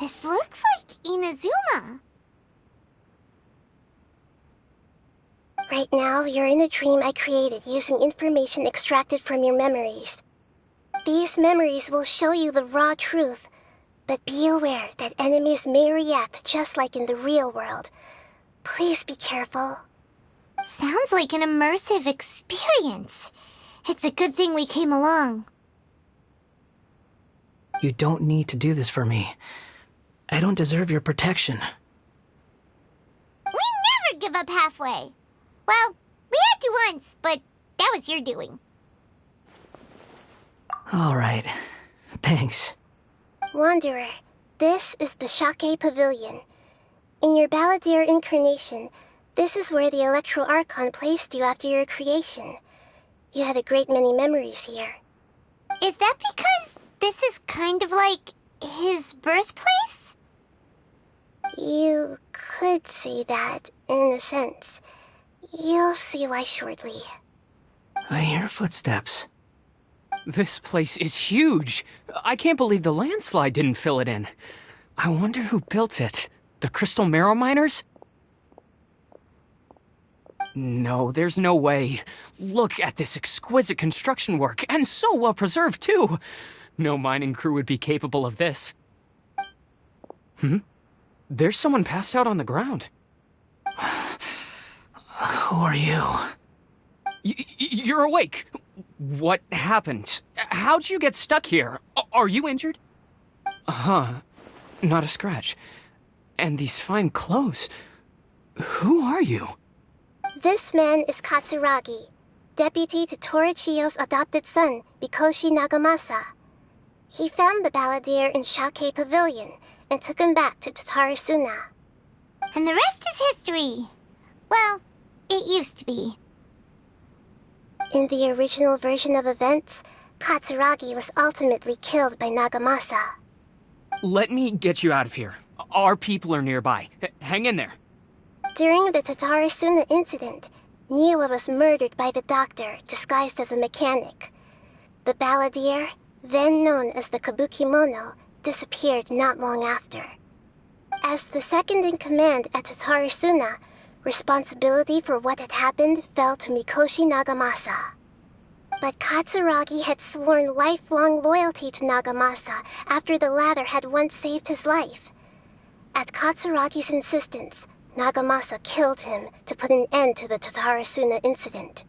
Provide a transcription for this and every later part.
This looks like Inazuma. Right now, you're in a dream I created using information extracted from your memories. These memories will show you the raw truth, but be aware that enemies may react just like in the real world. Please be careful. Sounds like an immersive experience. It's a good thing we came along. You don't need to do this for me. I don't deserve your protection. We never give up halfway. Well, we had to once, but that was your doing. All right. Thanks. Wanderer, this is the Shake Pavilion. In your Balladeer incarnation, this is where the Electro Archon placed you after your creation. You had a great many memories here. Is that because this is kind of like his birthplace? You could say that, in a sense. You'll see why shortly. I hear footsteps. This place is huge. I can't believe the landslide didn't fill it in. I wonder who built it. The Crystal Marrow Miners? No, there's no way. Look at this exquisite construction work, and so well preserved, too. No mining crew would be capable of this. There's someone passed out on the ground. Who are you? You're awake. What happened? How'd you get stuck here? Are you injured? Huh. Not a scratch. And these fine clothes. Who are you? This man is Katsuragi, deputy to Torichiyo's adopted son, Mikoshi Nagamasa. He found the Balladeer in Shake Pavilion and took him back to Tatarasuna. And the rest is history. Well, it used to be. In the original version of events, Katsuragi was ultimately killed by Nagamasa. Let me get you out of here. Our people are nearby. Hang in there. During the Tatarasuna incident, Niwa was murdered by the doctor disguised as a mechanic. The Balladeer, then known as the Kabukimono, disappeared not long after. As the second in command at Tatarasuna, responsibility for what had happened fell to Mikoshi Nagamasa. But Katsuragi had sworn lifelong loyalty to Nagamasa after the latter had once saved his life. At Katsuragi's insistence, Nagamasa killed him to put an end to the Tatarasuna incident.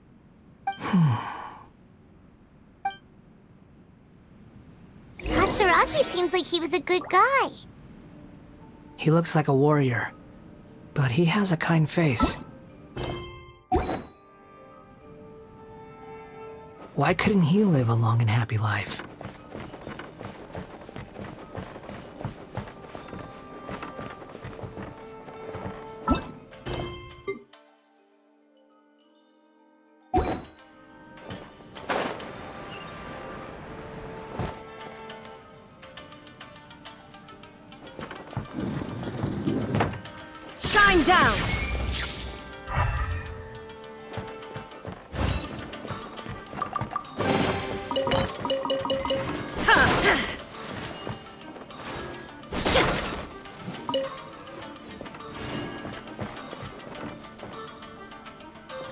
Katsuragi seems like he was a good guy. He looks like a warrior, but he has a kind face. Why couldn't he live a long and happy life? Shine down!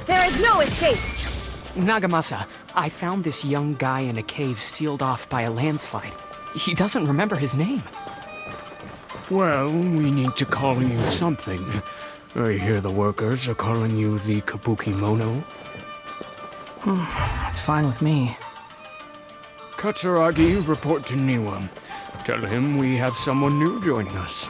There is no escape! Nagamasa, I found this young guy in a cave sealed off by a landslide. He doesn't remember his name. Well, we need to call you something. I hear the workers are calling you the Kabukimono. It's fine with me. Katsuragi, report to Niwa. Tell him we have someone new joining us.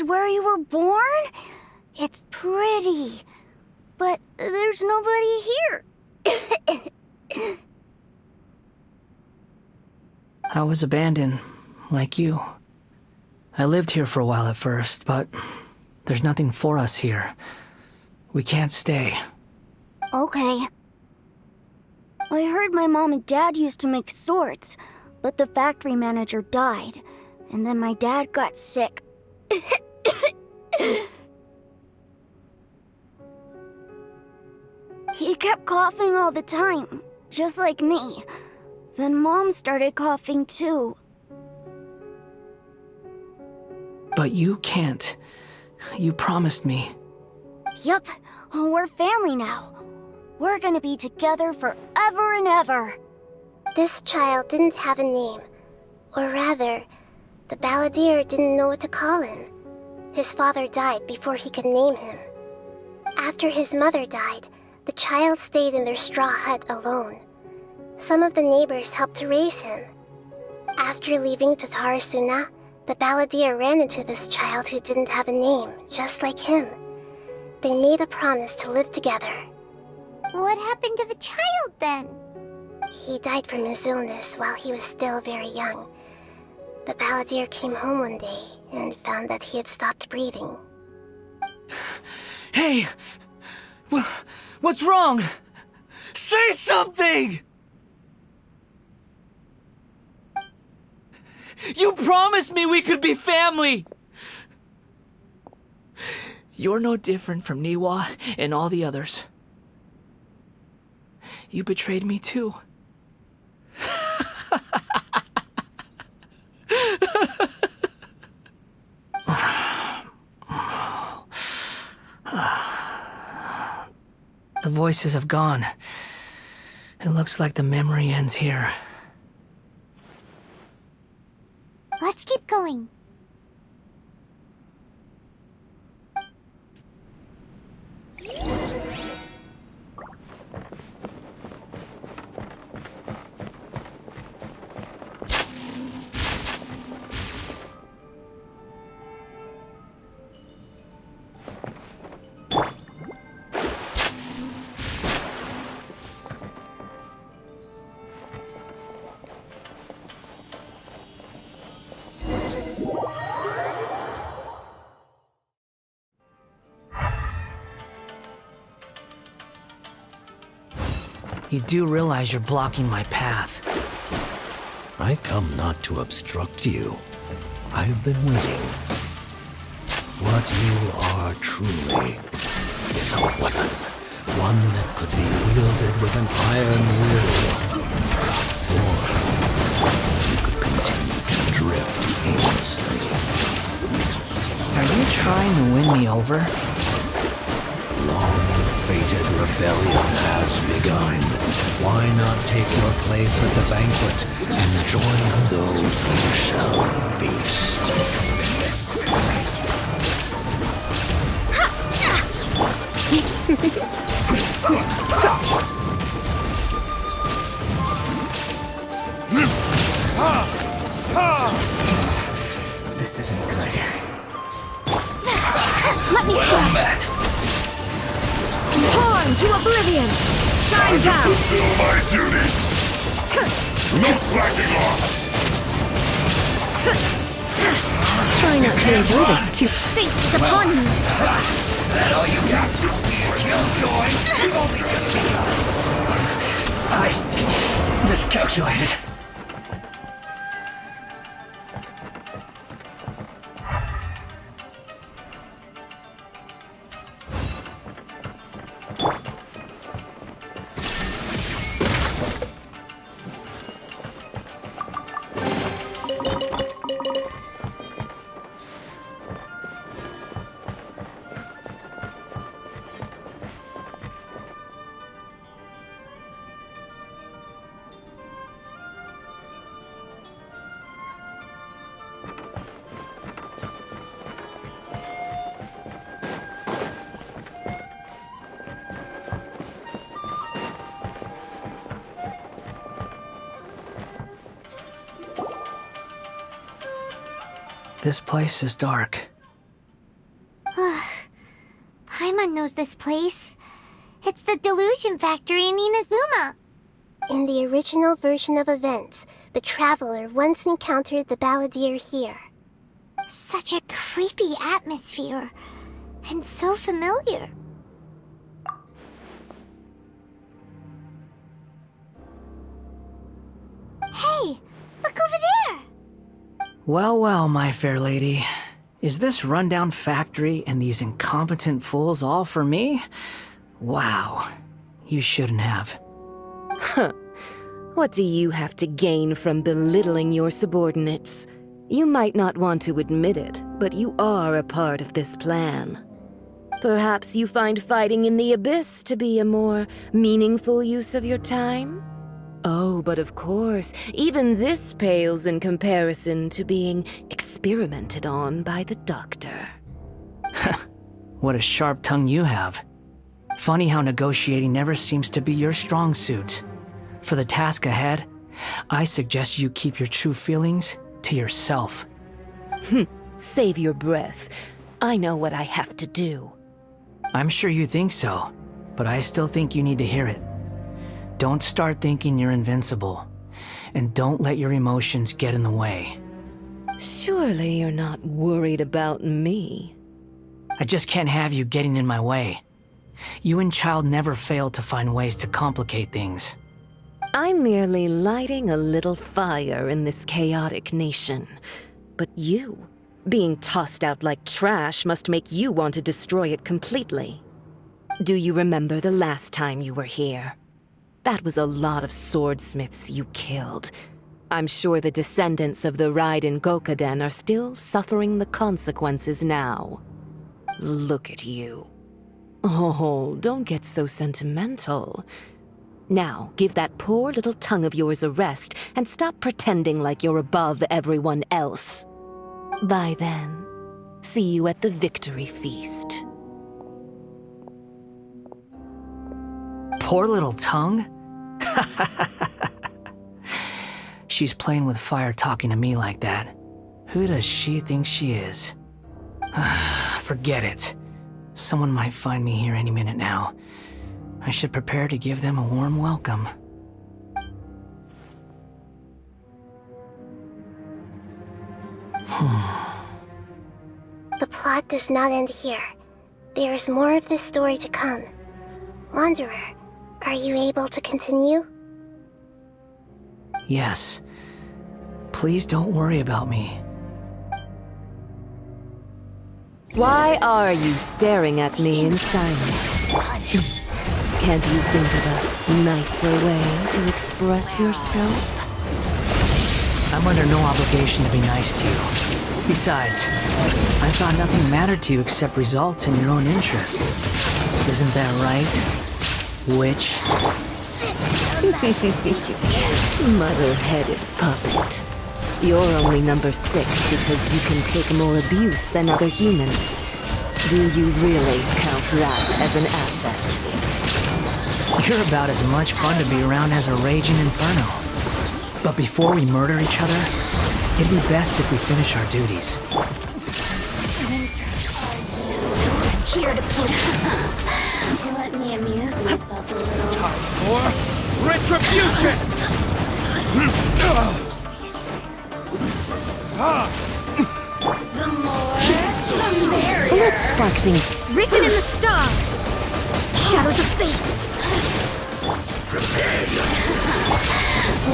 where you were born? It's pretty. But there's nobody here. I was abandoned, like you. I lived here for a while at first, but there's nothing for us here. We can't stay. Okay. I heard my mom and dad used to make swords, but the factory manager died, and then my dad got sick. He kept coughing all the time, just like me. Then Mom started coughing too. But you can't. You promised me. Yup, we're family now. We're gonna be together forever and ever. This child didn't have a name. Or rather, the balladeer didn't know what to call him. His father died before he could name him. After his mother died, the child stayed in their straw hut alone. Some of the neighbors helped to raise him. After leaving Tatarasuna, the balladeer ran into this child who didn't have a name, just like him. They made a promise to live together. What happened to the child then? He died from his illness while he was still very young. The balladeer came home one day and found that he had stopped breathing. Hey! What's wrong? Say something! You promised me we could be family! You're no different from Niwa and all the others. You betrayed me too. The voices have gone. It looks like the memory ends here. Let's keep going. You do realize you're blocking my path. I come not to obstruct you. I've been waiting. What you are truly is a weapon. One that could be wielded with an iron will. Or you could continue to drift aimlessly. Are you trying to win me over? Long-fated rebellion has begun. Why not take your place at the banquet and join those who shall feast? This isn't good. Let me Well square. met. Torn to oblivion! Shine down! Fulfill my duty. No slacking off. Try not to enjoy this too. Fate is upon me. That all you got? Killjoy? You've only just begun. I miscalculated. This place is dark. Paimon knows this place. It's the Delusion Factory in Inazuma. In the original version of events, the Traveler once encountered the Balladeer here. Such a creepy atmosphere. And so familiar. Hey, look over there! Well, well, my fair lady. Is this rundown factory and these incompetent fools all for me? Wow. You shouldn't have. Huh. What do you have to gain from belittling your subordinates? You might not want to admit it, but you are a part of this plan. Perhaps you find fighting in the Abyss to be a more meaningful use of your time? Oh, but of course, even this pales in comparison to being experimented on by the Doctor. What a sharp tongue you have. Funny how negotiating never seems to be your strong suit. For the task ahead, I suggest you keep your true feelings to yourself. Save your breath. I know what I have to do. I'm sure you think so, but I still think you need to hear it. Don't start thinking you're invincible, and don't let your emotions get in the way. Surely you're not worried about me. I just can't have you getting in my way. You and Child never fail to find ways to complicate things. I'm merely lighting a little fire in this chaotic nation. But you, being tossed out like trash, must make you want to destroy it completely. Do you remember the last time you were here? That was a lot of swordsmiths you killed. I'm sure the descendants of the Raiden Gokaden are still suffering the consequences now. Look at you. Oh, don't get so sentimental. Now, give that poor little tongue of yours a rest and stop pretending like you're above everyone else. Bye then. See you at the victory feast. Poor little tongue? She's playing with fire talking to me like that. Who does she think she is? Forget it. Someone might find me here any minute now. I should prepare to give them a warm welcome. The plot does not end here. There is more of this story to come. Wanderer, are you able to continue? Yes. Please don't worry about me. Why are you staring at me in silence? Can't you think of a nicer way to express yourself? I'm under no obligation to be nice to you. Besides, I thought nothing mattered to you except results and your own interests. Isn't that right, witch? Mother-headed puppet. You're only number 6 because you can take more abuse than other humans. Do you really count that as an asset? You're about as much fun to be around as a raging inferno. But before we murder each other, it'd be best if we finish our duties. Here to play. Let me amuse myself a little. Time for retribution! The more, the merrier. Let's spark things. Written in the stars! Shadows of fate! Prepare yourself.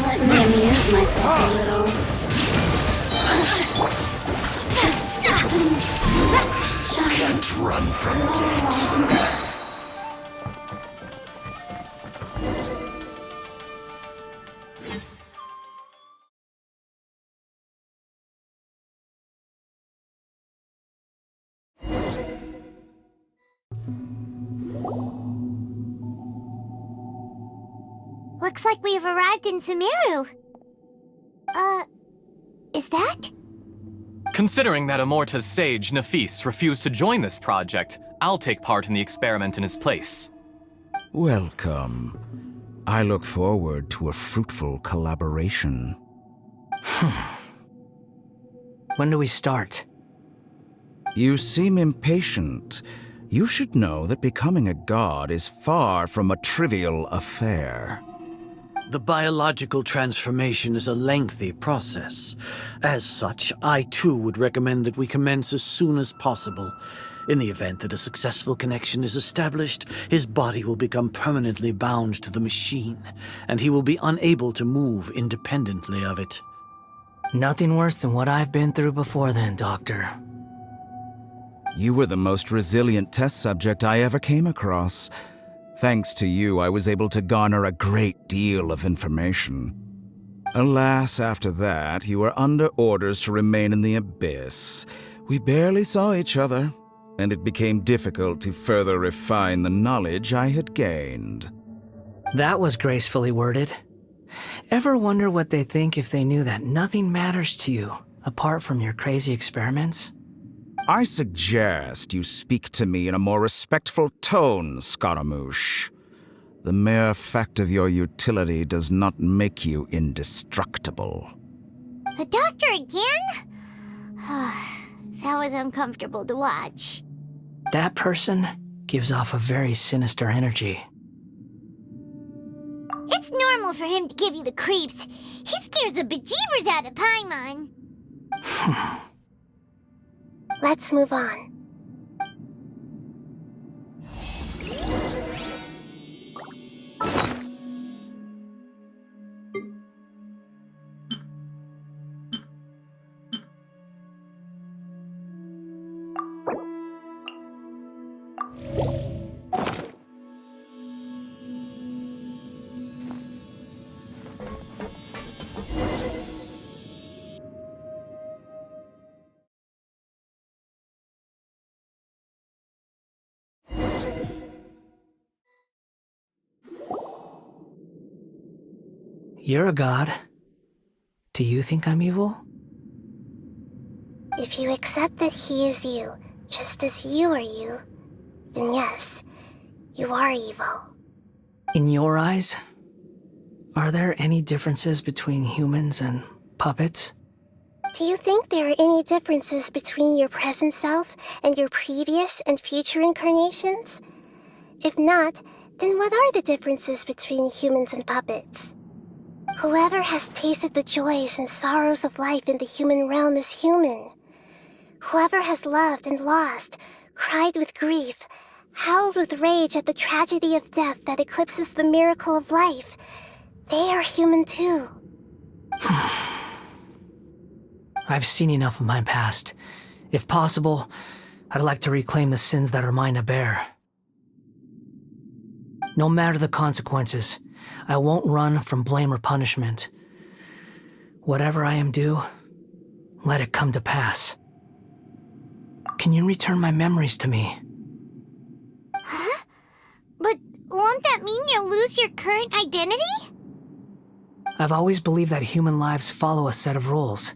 Let me amuse myself a little. Can't run from death. Looks like we've arrived in Sumeru. Is that? Considering that Amorta's sage, Nafis, refused to join this project, I'll take part in the experiment in his place. Welcome. I look forward to a fruitful collaboration. When do we start? You seem impatient. You should know that becoming a god is far from a trivial affair. The biological transformation is a lengthy process. As such, I too would recommend that we commence as soon as possible. In the event that a successful connection is established, his body will become permanently bound to the machine, and he will be unable to move independently of it. Nothing worse than what I've been through before then, Doctor. You were the most resilient test subject I ever came across. Thanks to you, I was able to garner a great deal of information. Alas, after that, you were under orders to remain in the abyss. We barely saw each other, and it became difficult to further refine the knowledge I had gained. That was gracefully worded. Ever wonder what they think if they knew that nothing matters to you, apart from your crazy experiments? I suggest you speak to me in a more respectful tone, Scaramouche. The mere fact of your utility does not make you indestructible. The doctor again? That was uncomfortable to watch. That person gives off a very sinister energy. It's normal for him to give you the creeps. He scares the bejeebers out of Paimon. Let's move on. You're a god. Do you think I'm evil? If you accept that he is you, just as you are you, then yes, you are evil. In your eyes, are there any differences between humans and puppets? Do you think there are any differences between your present self and your previous and future incarnations? If not, then what are the differences between humans and puppets? Whoever has tasted the joys and sorrows of life in the human realm is human. Whoever has loved and lost, cried with grief, howled with rage at the tragedy of death that eclipses the miracle of life, they are human too. I've seen enough of my past. If possible, I'd like to reclaim the sins that are mine to bear. No matter the consequences, I won't run from blame or punishment. Whatever I am due, let it come to pass. Can you return my memories to me? Huh? But won't that mean you'll lose your current identity? I've always believed that human lives follow a set of rules,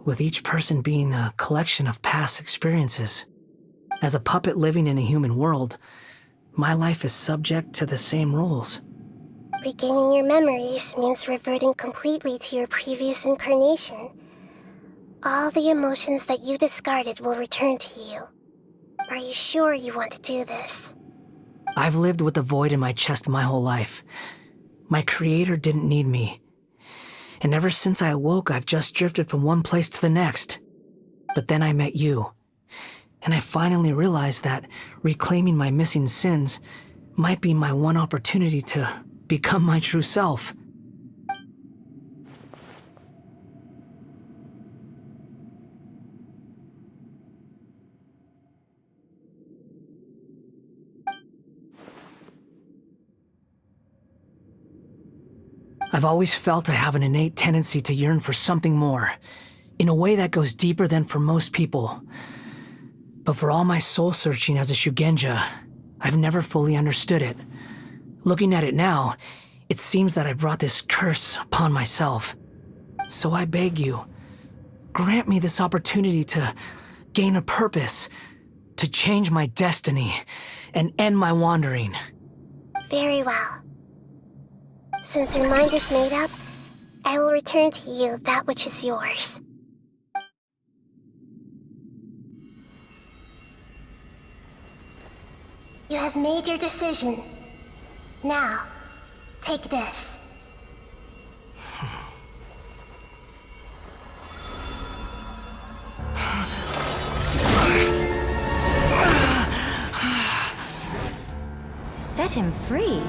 with each person being a collection of past experiences. As a puppet living in a human world, my life is subject to the same rules. Regaining your memories means reverting completely to your previous incarnation. All the emotions that you discarded will return to you. Are you sure you want to do this? I've lived with a void in my chest my whole life. My creator didn't need me. And ever since I awoke, I've just drifted from one place to the next. But then I met you. And I finally realized that reclaiming my missing sins might be my one opportunity to become my true self. I've always felt I have an innate tendency to yearn for something more, in a way that goes deeper than for most people. But for all my soul-searching as a Shugenja, I've never fully understood it. Looking at it now, it seems that I brought this curse upon myself. So I beg you, grant me this opportunity to gain a purpose, to change my destiny, and end my wandering. Very well. Since your mind is made up, I will return to you that which is yours. You have made your decision. Now, take this. Set him free?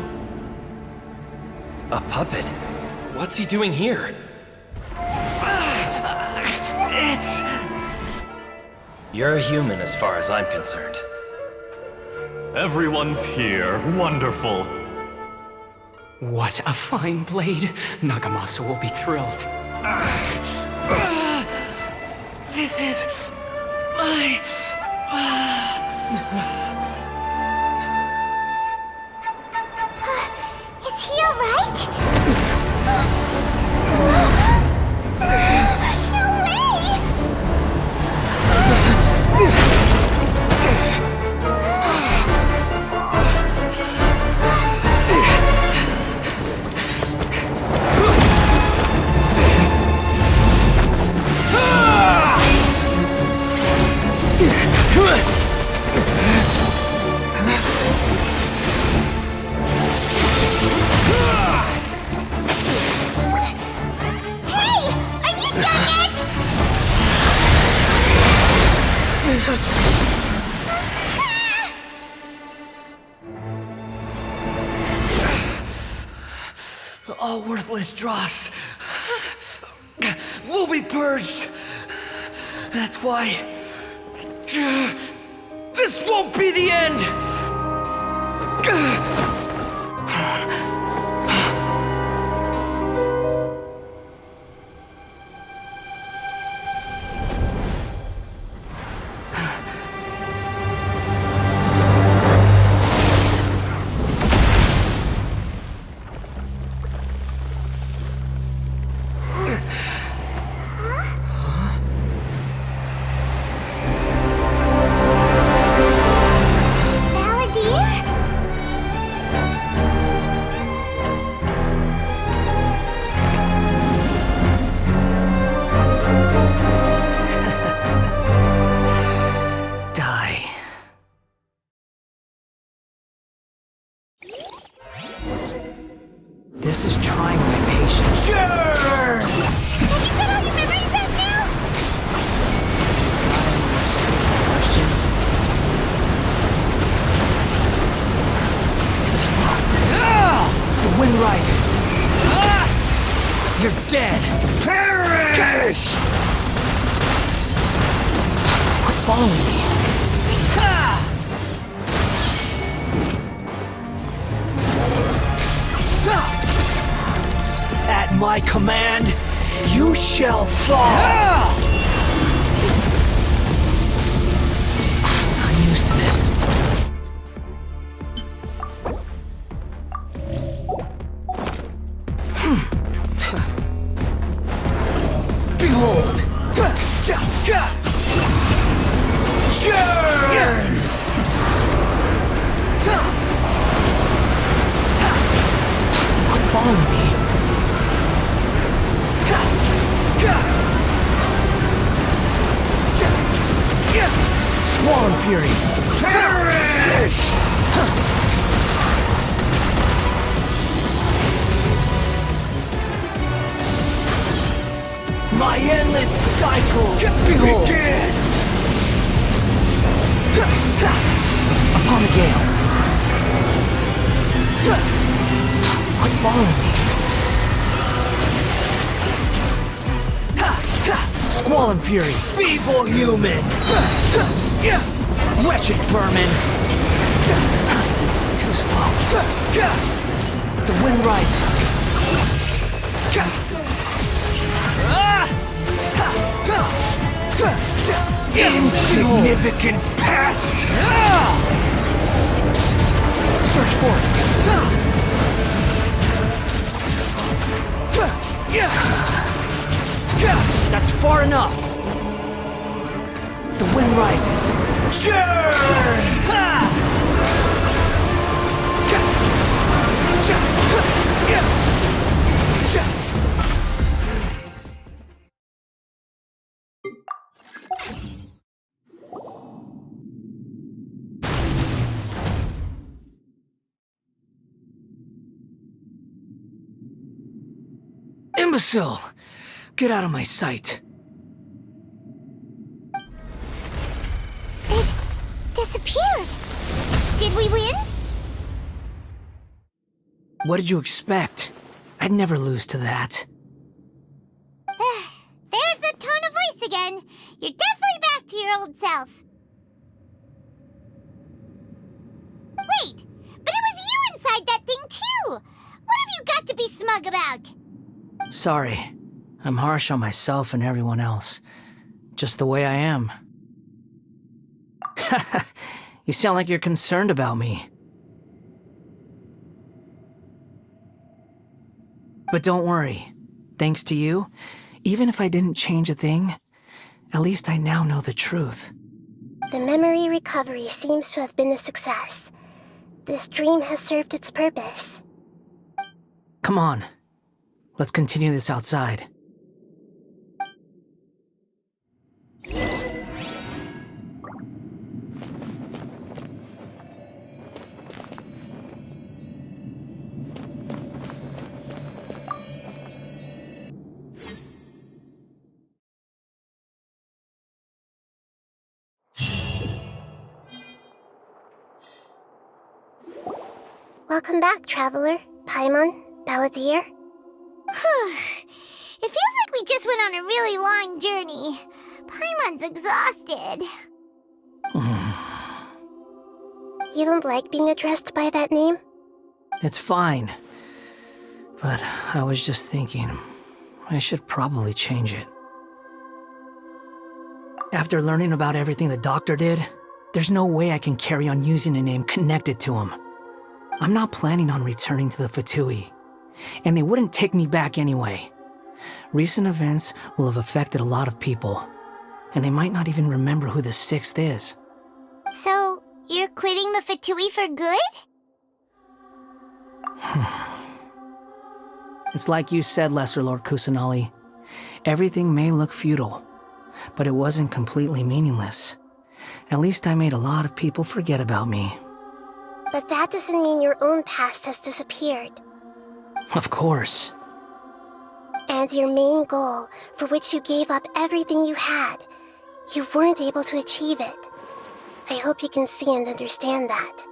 A puppet? What's he doing here? You're a human as far as I'm concerned. Everyone's here. Wonderful. What a fine blade. Nagamasa will be thrilled. This is my... Is he alright? No way! All worthless dross will be purged. That's why this won't be the end. This is trying my patience. Sure! Have you got all your memories back now? Questions? Too slow. The wind rises. You're dead. Perish! Quit following me. At my command, you shall fall! I'm used to this. Behold! Churn! Quit following me. Squall Fury! Perish! My endless cycle begins! Upon the gale. Quit following me. Squall and Fury! Feeble human! Wretched vermin! Too slow. The wind rises. Insignificant past! Search for it. That's far enough. The wind rises. Churn! Imbecile! Get out of my sight. It disappeared. Did we win? What did you expect? I'd never lose to that. There's the tone of voice again. You're definitely back to your old self. Wait, but it was you inside that thing too! What have you got to be smug about? Sorry. I'm harsh on myself and everyone else. Just the way I am. You sound like you're concerned about me. But don't worry. Thanks to you, even if I didn't change a thing, at least I now know the truth. The memory recovery seems to have been a success. This dream has served its purpose. Come on. Let's continue this outside. Welcome back, Traveler, Paimon, Balladeer. It feels like we just went on a really long journey. Paimon's exhausted. You don't like being addressed by that name? It's fine. But I was just thinking, I should probably change it. After learning about everything the doctor did, there's no way I can carry on using a name connected to him. I'm not planning on returning to the Fatui, and they wouldn't take me back anyway. Recent events will have affected a lot of people, and they might not even remember who the sixth is. So, you're quitting the Fatui for good? It's like you said, Lesser Lord Kusanali. Everything may look futile, but it wasn't completely meaningless. At least I made a lot of people forget about me. But that doesn't mean your own past has disappeared. Of course. And your main goal, for which you gave up everything you had, you weren't able to achieve it. I hope you can see and understand that.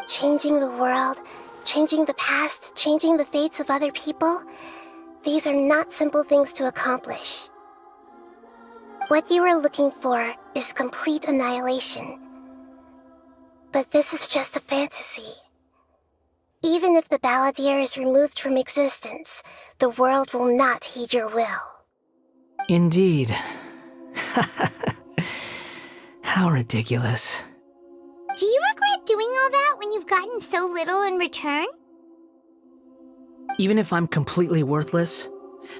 Changing the world, changing the past, changing the fates of other people, these are not simple things to accomplish. What you are looking for is complete annihilation. But this is just a fantasy. Even if the Balladeer is removed from existence, the world will not heed your will. Indeed. How ridiculous. Do you regret doing all that when you've gotten so little in return? Even if I'm completely worthless,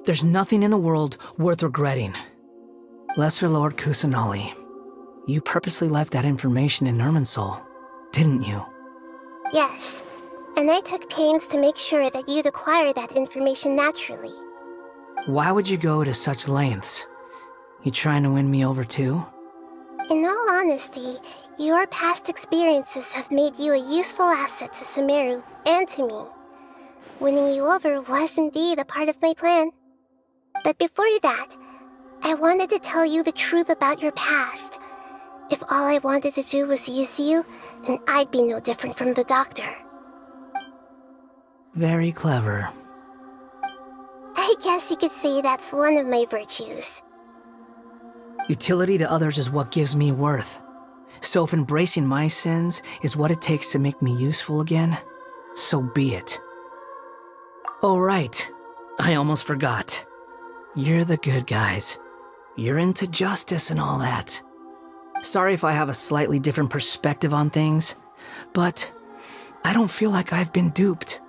there's nothing in the world worth regretting. Lesser Lord Kusanali, you purposely left that information in Irminsul, didn't you? Yes, and I took pains to make sure that you'd acquire that information naturally. Why would you go to such lengths? You trying to win me over too? In all honesty, your past experiences have made you a useful asset to Sumeru and to me. Winning you over was indeed a part of my plan. But before that, I wanted to tell you the truth about your past. If all I wanted to do was use you, then I'd be no different from the doctor. Very clever. I guess you could say that's one of my virtues. Utility to others is what gives me worth. So if embracing my sins is what it takes to make me useful again, so be it. Oh right, I almost forgot. You're the good guys. You're into justice and all that. Sorry if I have a slightly different perspective on things, but I don't feel like I've been duped.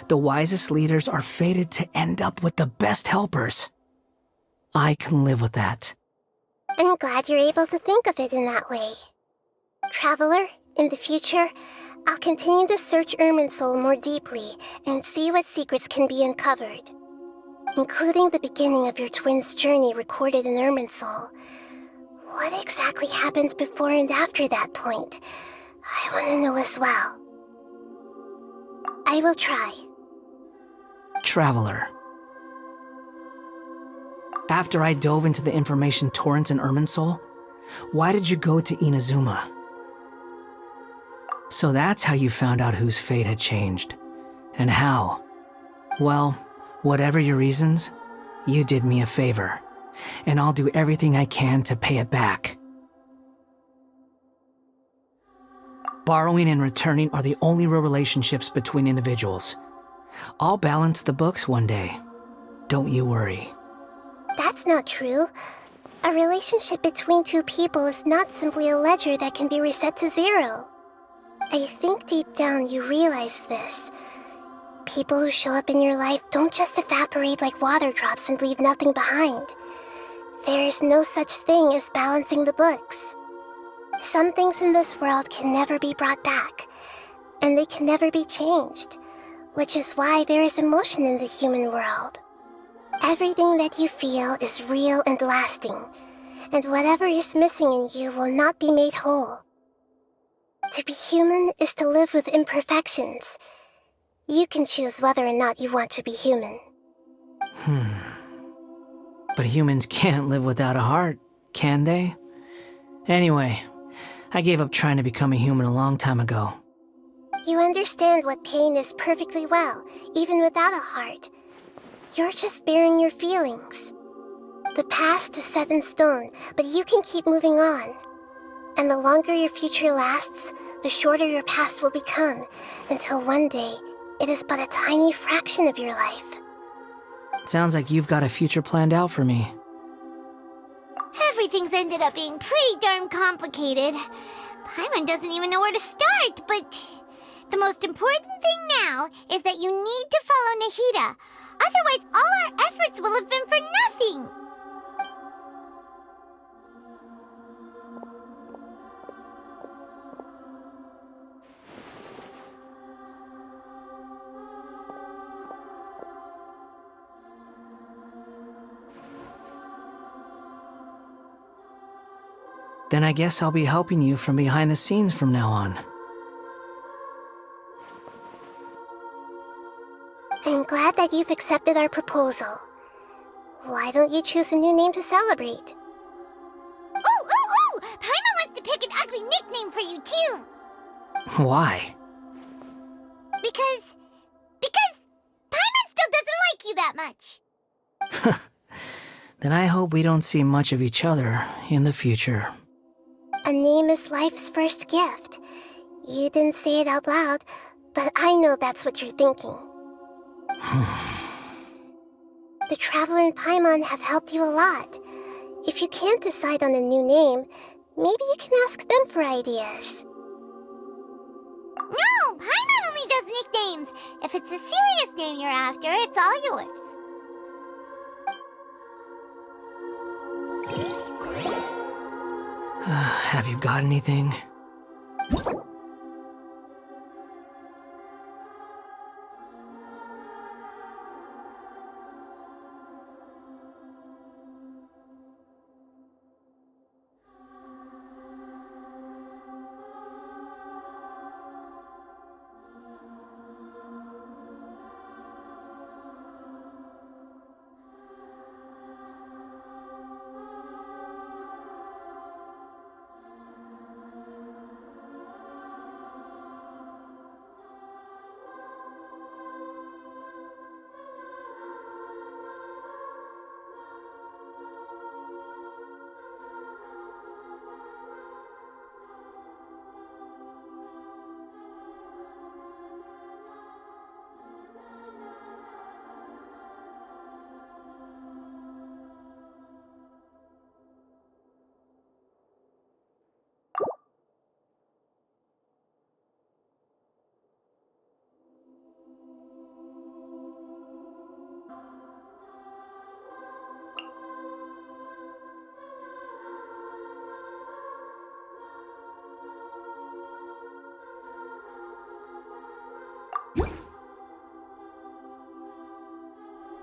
The wisest leaders are fated to end up with the best helpers. I can live with that. I'm glad you're able to think of it in that way. Traveler, in the future, I'll continue to search Irminsul more deeply and see what secrets can be uncovered, including the beginning of your twins' journey recorded in Irminsul. What exactly happened before and after that point? I want to know as well. I will try. Traveler. After I dove into the information torrents in Irminsul, why did you go to Inazuma? So that's how you found out whose fate had changed. And how? Well, whatever your reasons, you did me a favor. And I'll do everything I can to pay it back. Borrowing and returning are the only real relationships between individuals. I'll balance the books one day. Don't you worry. That's not true. A relationship between two people is not simply a ledger that can be reset to zero. I think deep down you realize this. People who show up in your life don't just evaporate like water drops and leave nothing behind. There is no such thing as balancing the books. Some things in this world can never be brought back, and they can never be changed, which is why there is emotion in the human world. Everything that you feel is real and lasting, and whatever is missing in you will not be made whole. To be human is to live with imperfections. You can choose whether or not you want to be human. But humans can't live without a heart, can they? Anyway, I gave up trying to become a human a long time ago. You understand what pain is perfectly well, even without a heart. You're just bearing your feelings. The past is set in stone, but you can keep moving on. And the longer your future lasts, the shorter your past will become, until one day, it is but a tiny fraction of your life. Sounds like you've got a future planned out for me. Everything's ended up being pretty darn complicated. Paimon doesn't even know where to start, but the most important thing now is that you need to follow Nahida. Otherwise, all our efforts will have been for nothing. Then I guess I'll be helping you from behind the scenes from now on. I'm glad that you've accepted our proposal. Why don't you choose a new name to celebrate? Ooh! Paimon wants to pick an ugly nickname for you, too! Why? Because Paimon still doesn't like you that much. Then I hope we don't see much of each other in the future. A name is life's first gift. You didn't say it out loud, but I know that's what you're thinking. The Traveler and Paimon have helped you a lot. If you can't decide on a new name, maybe you can ask them for ideas. No! Paimon only does nicknames! If it's a serious name you're after, it's all yours. Have you got anything?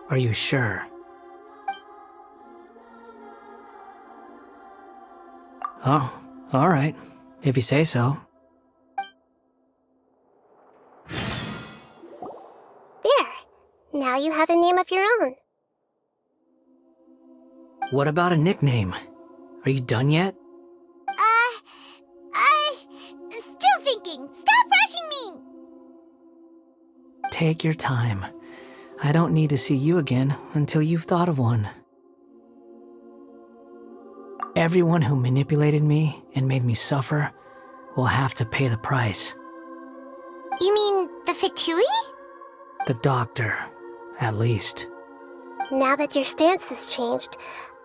Are you sure? Oh, all right. If you say so. There. Now you have a name of your own. What about a nickname? Are you done yet? Still thinking. Stop rushing me! Take your time. I don't need to see you again until you've thought of one. Everyone who manipulated me and made me suffer will have to pay the price. You mean the Fatui? The doctor, at least. Now that your stance has changed,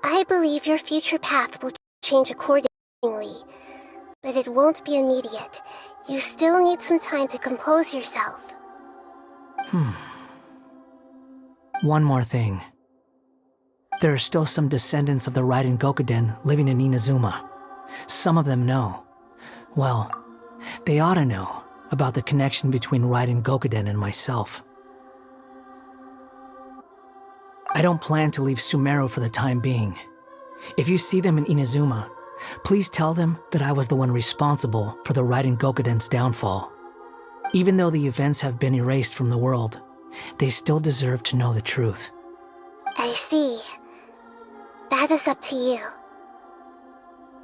I believe your future path will change accordingly. But it won't be immediate. You still need some time to compose yourself. One more thing. There are still some descendants of the Raiden Gokuden living in Inazuma. Some of them know. Well, they ought to know about the connection between Raiden Gokuden and myself. I don't plan to leave Sumeru for the time being. If you see them in Inazuma, please tell them that I was the one responsible for the Raiden Gokuden's downfall. Even though the events have been erased from the world, they still deserve to know the truth. I see. That is up to you.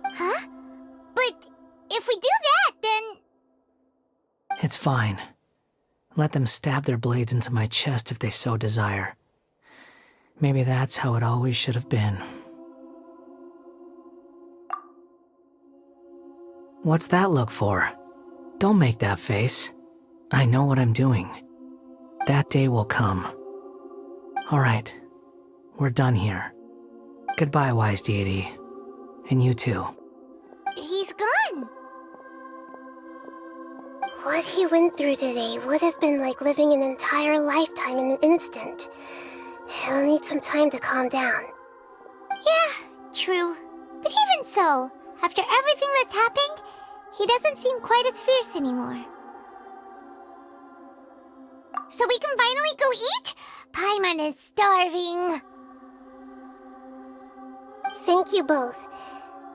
Huh? But if we do that, then... It's fine. Let them stab their blades into my chest if they so desire. Maybe that's how it always should have been. What's that look for? Don't make that face. I know what I'm doing. That day will come. Alright, we're done here. Goodbye, wise deity. And you too. He's gone. What he went through today would have been like living an entire lifetime in an instant. He'll need some time to calm down. Yeah, true. But even so, after everything that's happened, he doesn't seem quite as fierce anymore. So we can finally go eat? Paimon is starving. Thank you both.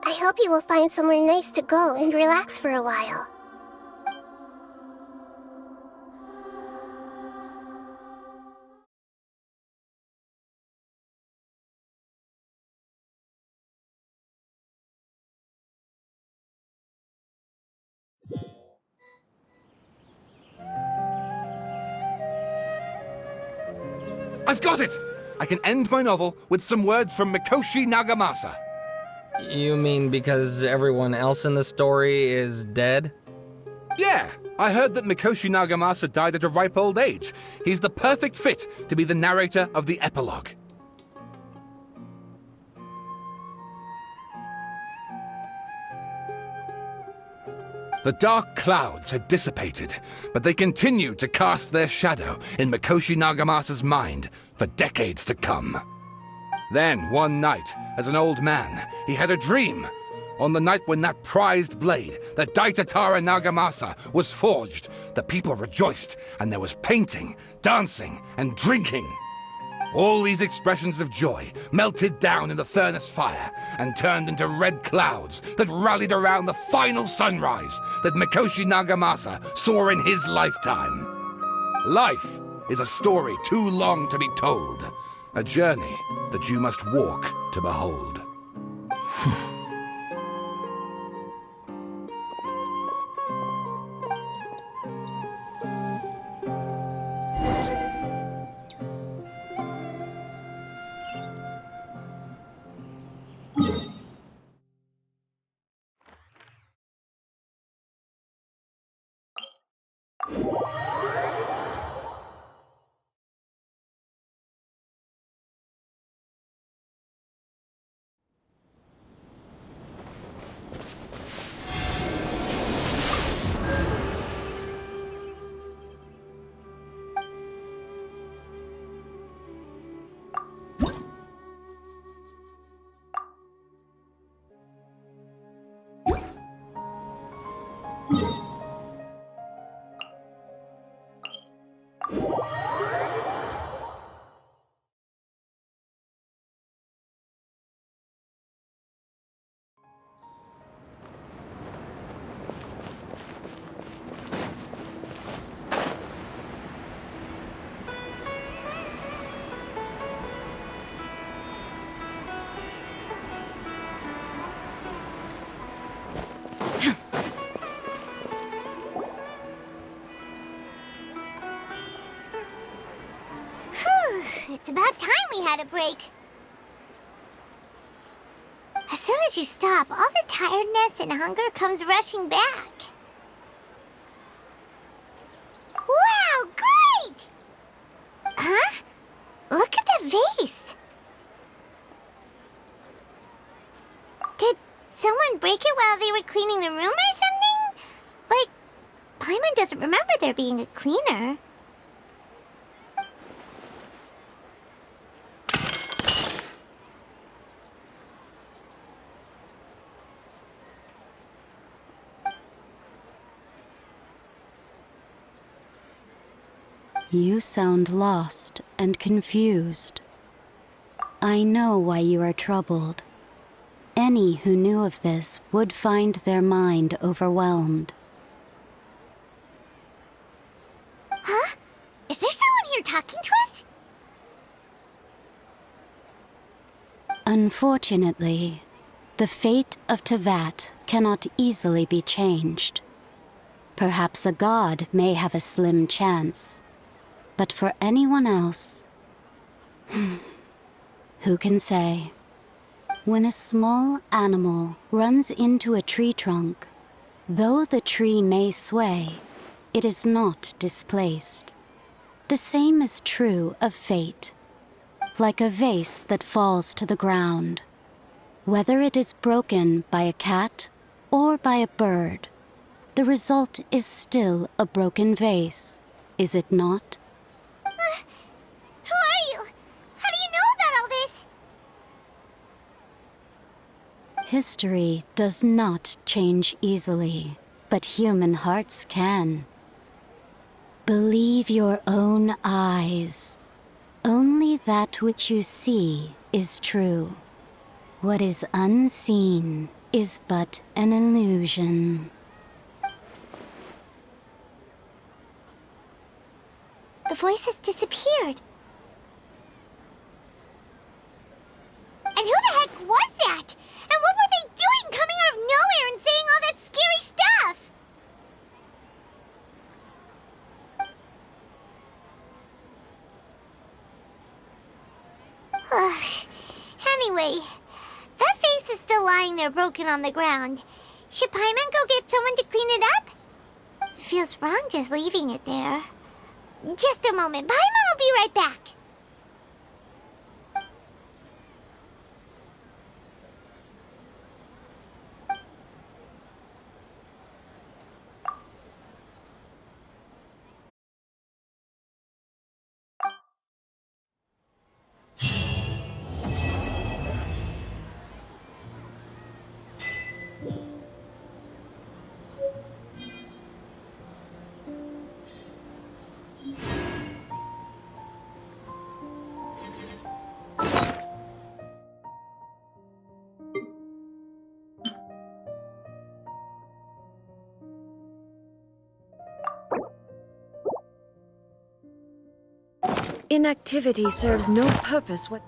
I hope you will find somewhere nice to go and relax for a while. I've got it! I can end my novel with some words from Mikoshi Nagamasa. You mean because everyone else in the story is dead? Yeah, I heard that Mikoshi Nagamasa died at a ripe old age. He's the perfect fit to be the narrator of the epilogue. The dark clouds had dissipated, but they continued to cast their shadow in Mikoshi Nagamasa's mind for decades to come. Then, one night, as an old man, he had a dream. On the night when that prized blade, the Daitatara Nagamasa, was forged, the people rejoiced, and there was painting, dancing, and drinking. All these expressions of joy melted down in the furnace fire and turned into red clouds that rallied around the final sunrise that Mikoshi Nagamasa saw in his lifetime. Life is a story too long to be told, a journey that you must walk to behold. It's about time we had a break. As soon as you stop, all the tiredness and hunger comes rushing back. Wow, great! Huh? Look at the vase. Did someone break it while they were cleaning the room or something? But Paimon doesn't remember there being a cleaner. You sound lost and confused. I know why you are troubled. Any who knew of this would find their mind overwhelmed. Huh? Is there someone here talking to us? Unfortunately, the fate of Tevat cannot easily be changed. Perhaps a god may have a slim chance. But for anyone else, who can say? When a small animal runs into a tree trunk, though the tree may sway, it is not displaced. The same is true of fate. Like a vase that falls to the ground. Whether it is broken by a cat or by a bird, the result is still a broken vase, is it not? Who are you? How do you know about all this? History does not change easily, but human hearts can. Believe your own eyes. Only that which you see is true. What is unseen is but an illusion. The voice has disappeared. And who the heck was that? And what were they doing coming out of nowhere and saying all that scary stuff? Anyway, that vase is still lying there broken on the ground. Should Paimon go get someone to clean it up? It feels wrong just leaving it there. Just a moment. Paimon will be right back. Inactivity serves no purpose what.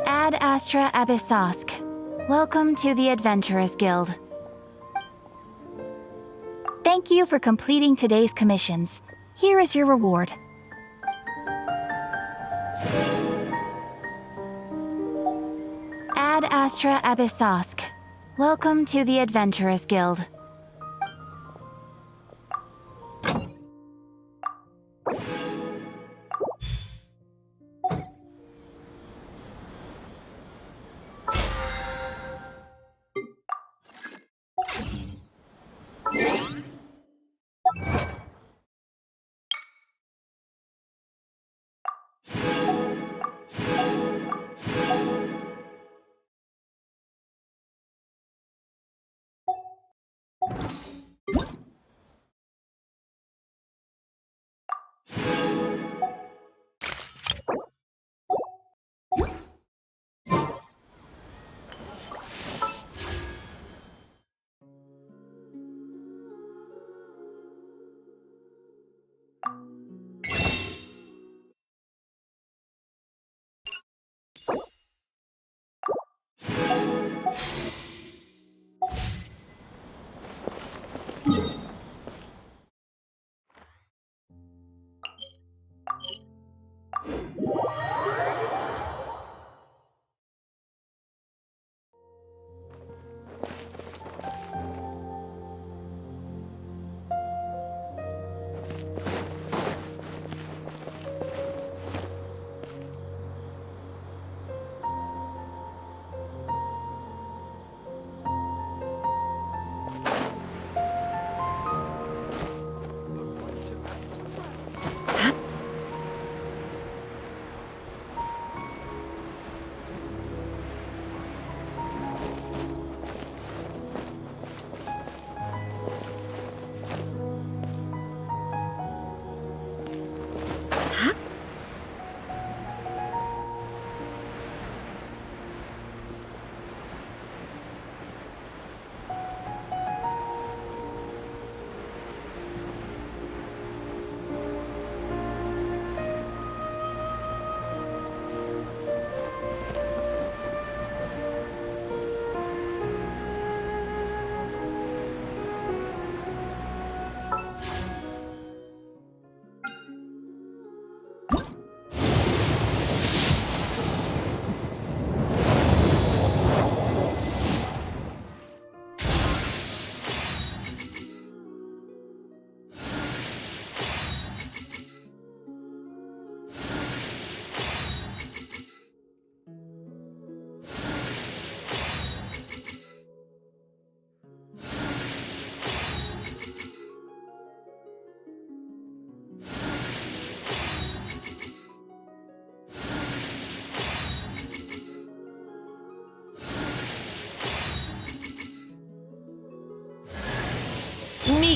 Ad Astra Abyssosk. Welcome to the Adventurers Guild. Thank you for completing today's commissions. Here is your reward. Ad Astra Abyssosk. Welcome to the Adventurers Guild.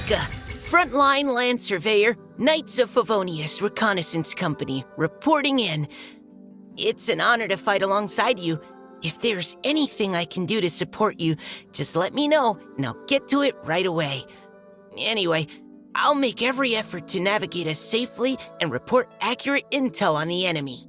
Mika, Frontline Land Surveyor, Knights of Favonius Reconnaissance Company, reporting in. It's an honor to fight alongside you. If there's anything I can do to support you, just let me know, and I'll get to it right away. Anyway, I'll make every effort to navigate us safely and report accurate intel on the enemy.